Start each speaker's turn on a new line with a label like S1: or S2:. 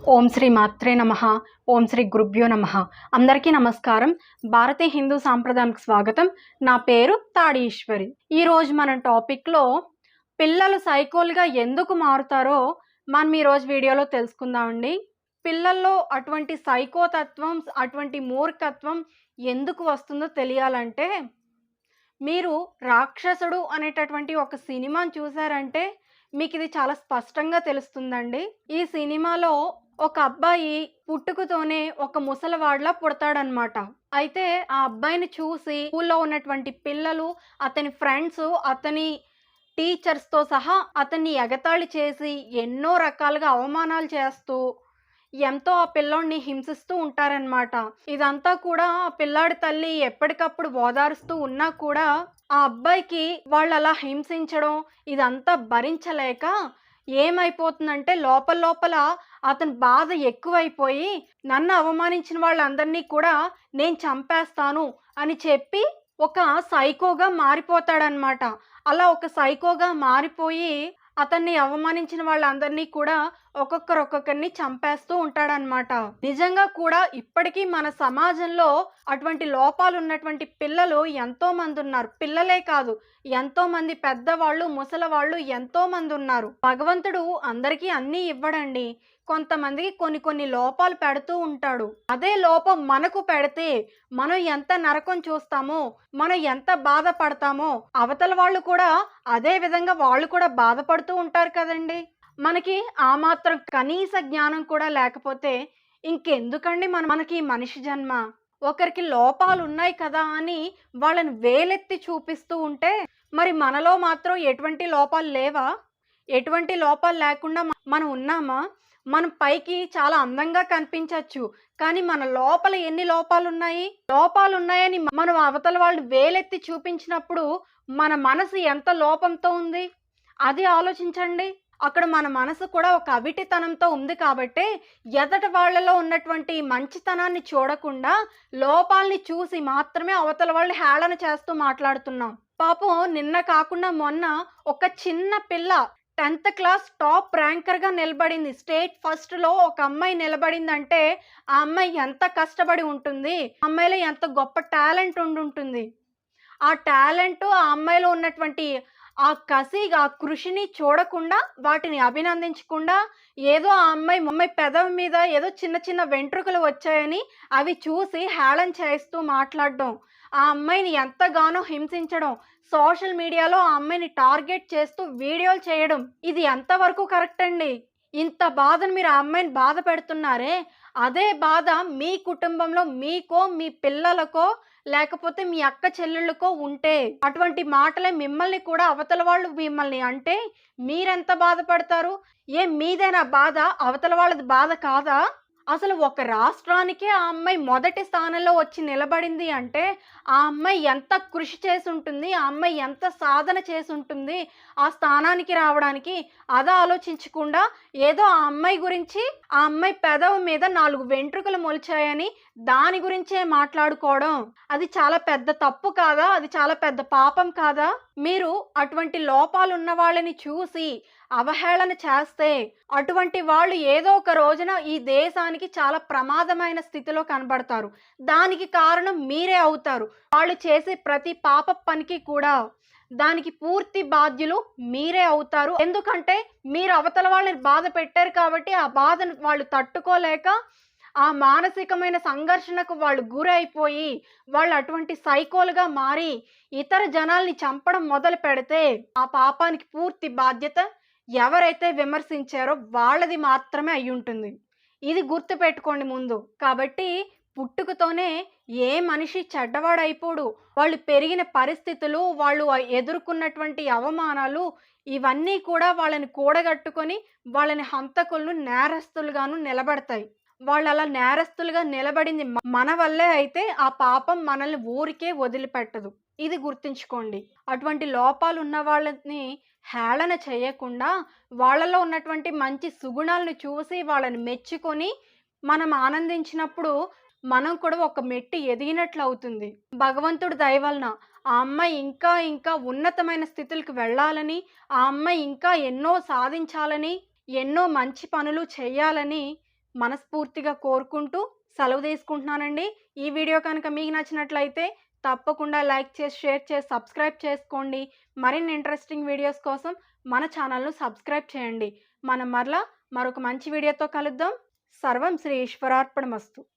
S1: ఓం శ్రీ మాత్రే నమః. ఓం శ్రీ గురుభ్యో నమః. అందరికీ నమస్కారం. భారతీయ హిందూ సాంప్రదాయానికి స్వాగతం. నా పేరు తాడి ఈశ్వరి. ఈరోజు మన టాపిక్లో పిల్లలు సైకోలుగా ఎందుకు మారుతారో మనం ఈరోజు వీడియోలో తెలుసుకుందామండి. పిల్లల్లో అటువంటి సైకోతత్వం, అటువంటి మూర్ఖత్వం ఎందుకు వస్తుందో తెలియాలంటే మీరు రాక్షసుడు అనేటటువంటి ఒక సినిమాని చూసారంటే మీకు ఇది చాలా స్పష్టంగా తెలుస్తుందండి. ఈ సినిమాలో ఒక అబ్బాయి పుట్టుకతోనే ఒక ముసలివాడిలా పుడతాడనమాట. అయితే ఆ అబ్బాయిని చూసి స్కూల్లో ఉన్నటువంటి పిల్లలు, అతని ఫ్రెండ్స్, అతని టీచర్స్‌తో సహా అతన్ని ఎగతాళి చేసి ఎన్నో రకాలుగా అవమానాలు చేస్తూ ఎంతో ఆ పిల్లోడిని హింసిస్తూ ఉంటారనమాట. ఇదంతా కూడా ఆ పిల్లాడి తల్లి ఎప్పటికప్పుడు ఓదారుస్తూ ఉన్నా కూడా ఆ అబ్బాయికి వాళ్ళలా హింసించడం ఇదంతా భరించలేక ఏమైపోతుందంటే లోపల లోపల అతని బాధ ఎక్కువైపోయి నన్ను అవమానించిన వాళ్ళందరినీ కూడా నేను చంపేస్తాను అని చెప్పి ఒక సైకోగా మారిపోతాడనమాట. అలా ఒక సైకోగా మారిపోయి అతన్ని అవమానించిన వాళ్ళందరినీ కూడా ఒక్కొక్కరిని చంపేస్తూ ఉంటాడనమాట. నిజంగా కూడా ఇప్పటికీ మన సమాజంలో అటువంటి లోపాలు ఉన్నటువంటి పిల్లలు ఎంతో మంది ఉన్నారు. పిల్లలే కాదు, ఎంతో మంది పెద్దవాళ్ళు, ముసలివాళ్ళు ఎంతో మంది ఉన్నారు. భగవంతుడు అందరికీ అన్నీ ఇవ్వడండి. కొంతమందికి కొన్ని లోపాలు పెడుతూ ఉంటాడు. అదే లోపం మనకు పెడితే మనం ఎంత నరకం చూస్తామో, మనం ఎంత బాధపడతామో అవతల వాళ్ళు కూడా అదే విధంగా వాళ్ళు కూడా బాధపడుతూ ఉంటారు కదండి. మనకి ఆ మాత్రం కనీస జ్ఞానం కూడా లేకపోతే ఇంకెందుకండి మనకి మనిషి జన్మ. ఒకరికి లోపాలు ఉన్నాయి కదా అని వాళ్ళని వేలెత్తి చూపిస్తూ ఉంటే మరి మనలో మాత్రం ఎటువంటి లోపాలు లేవా? ఎటువంటి లోపాలు లేకుండా మనం ఉన్నామా? మనం పైకి చాలా అందంగా కనిపించవచ్చు, కానీ మన లోపల ఎన్ని లోపాలున్నాయి? లోపాలున్నాయని మనం అవతల వాళ్ళు వేలెత్తి చూపించినప్పుడు మన మనసు ఎంత లోపంతో ఉంది అది ఆలోచించండి. అక్కడ మన మనసు కూడా ఒక అవిటితనంతో ఉంది కాబట్టే ఎదటి వాళ్ళలో ఉన్నటువంటి మంచితనాన్ని చూడకుండా లోపాలని చూసి మాత్రమే అవతల వాళ్ళు హేళన చేస్తూ మాట్లాడుతున్నాం. పాపం నిన్న కాకుండా మొన్న ఒక చిన్న పిల్ల 10th క్లాస్ టాప్ ర్యాంకర్గా నిలబడింది. స్టేట్ ఫస్ట్లో ఒక అమ్మాయి నిలబడిందంటే ఆ అమ్మాయి ఎంత కష్టపడి ఉంటుంది, ఆ అమ్మాయిలో ఎంత గొప్ప టాలెంట్ ఉండుంటుంది. ఆ టాలెంట్, ఆ అమ్మాయిలో ఉన్నటువంటి ఆ కసి, ఆ కృషిని చూడకుండా వాటిని అభినందించకుండా ఏదో ఆ అమ్మాయి పెదవి మీద ఏదో చిన్న చిన్న వెంట్రుకలు వచ్చాయని అవి చూసి హేళన చేస్తూ మాట్లాడడం, ఆ అమ్మాయిని ఎంతగానో హింసించడం, సోషల్ మీడియాలో ఆ అమ్మాయిని టార్గెట్ చేస్తూ వీడియోలు చేయడం, ఇది ఎంతవరకు కరెక్ట్ అండి? ఇంత బాధను మీరు ఆ అమ్మాయిని బాధ పెడుతున్నారే, అదే బాధ మీ కుటుంబంలో మీకో, మీ పిల్లలకో, లేకపోతే మీ అక్క చెల్లెళ్ళకో ఉంటే అటువంటి మాటలే మిమ్మల్ని కూడా అవతల వాళ్ళు మిమ్మల్ని అంటే మీరెంత బాధపడతారు? మీదేనా బాధ? అవతల వాళ్ళది బాధ కాదా? అసలు ఒక రాష్ట్రానికే ఆ అమ్మాయి మొదటి స్థానంలో వచ్చి నిలబడింది అంటే ఆ అమ్మాయి ఎంత కృషి చేసి ఉంటుంది, ఆ అమ్మాయి ఎంత సాధన చేసి ఉంటుంది ఆ స్థానానికి రావడానికి. అది ఆలోచించకుండా ఏదో ఆ అమ్మాయి గురించి, ఆ అమ్మాయి పెదవి మీద 4 వెంట్రుకలు మొలిచాయని దాని గురించే మాట్లాడుకోవడం అది చాలా పెద్ద తప్పు కాదా? అది చాలా పెద్ద పాపం కాదా? మీరు అటువంటి లోపాలు ఉన్న వాళ్ళని చూసి అవహేళన చేస్తే అటువంటి వాళ్ళు ఏదో ఒక రోజున ఈ దేశానికి చాలా ప్రమాదమైన స్థితిలో కనబడతారు. దానికి కారణం మీరే అవుతారు. వాళ్ళు చేసే ప్రతి పాప పనికి కూడా దానికి పూర్తి బాధ్యులు మీరే అవుతారు. ఎందుకంటే మీరు అవతల వాళ్ళని బాధ పెట్టారు కాబట్టి ఆ బాధను వాళ్ళు తట్టుకోలేక ఆ మానసికమైన సంఘర్షణకు వాళ్ళు గురైపోయి వాళ్ళు అటువంటి సైకోలుగా మారి ఇతర జనాల్ని చంపడం మొదలు పెడితే ఆ పాపానికి పూర్తి బాధ్యత ఎవరైతే విమర్శించారో వాళ్ళది మాత్రమే అయ్యుంటుంది. ఇది గుర్తుపెట్టుకోండి ముందు. కాబట్టి పుట్టుకతోనే ఏ మనిషి చెడ్డవాడైపోడు. వాళ్ళు పెరిగిన పరిస్థితులు, వాళ్ళు ఎదుర్కొన్నటువంటి అవమానాలు ఇవన్నీ కూడా వాళ్ళని కూడగట్టుకొని వాళ్ళని హంతకులను, నేరస్తులుగాను నిలబడతాయి. వాళ్ళలా నేరస్తులుగా నిలబడింది మన వల్లే అయితే ఆ పాపం మనల్ని ఊరికే వదిలిపెట్టదు. ఇది గుర్తుంచుకోండి. అటువంటి లోపాలు ఉన్న వాళ్ళని హేళన చేయకుండా వాళ్ళలో ఉన్నటువంటి మంచి సుగుణాలను చూసి వాళ్ళని మెచ్చుకొని మనం ఆనందించినప్పుడు మనం కూడా ఒక మెట్టు ఎదిగినట్లు అవుతుంది. భగవంతుడి దయ వలన ఆ అమ్మాయి ఇంకా ఇంకా ఉన్నతమైన స్థితులకు వెళ్ళాలని, ఆ అమ్మాయి ఇంకా ఎన్నో సాధించాలని, ఎన్నో మంచి పనులు చేయాలని మనస్ఫూర్తిగా కోరుకుంటూ సెలవు తీసుకుంటున్నానండి. ఈ వీడియో కనుక మీకు నచ్చినట్లయితే తప్పకుండా లైక్ చేసి, షేర్ చేసి, సబ్స్క్రైబ్ చేసుకోండి. మరిన్ని ఇంట్రెస్టింగ్ వీడియోస్ కోసం మన ఛానల్ను సబ్స్క్రైబ్ చేయండి. మనం మరలా మరొక మంచి వీడియోతో కలుద్దాం. సర్వం శ్రీ ఈశ్వరార్పణమస్తు.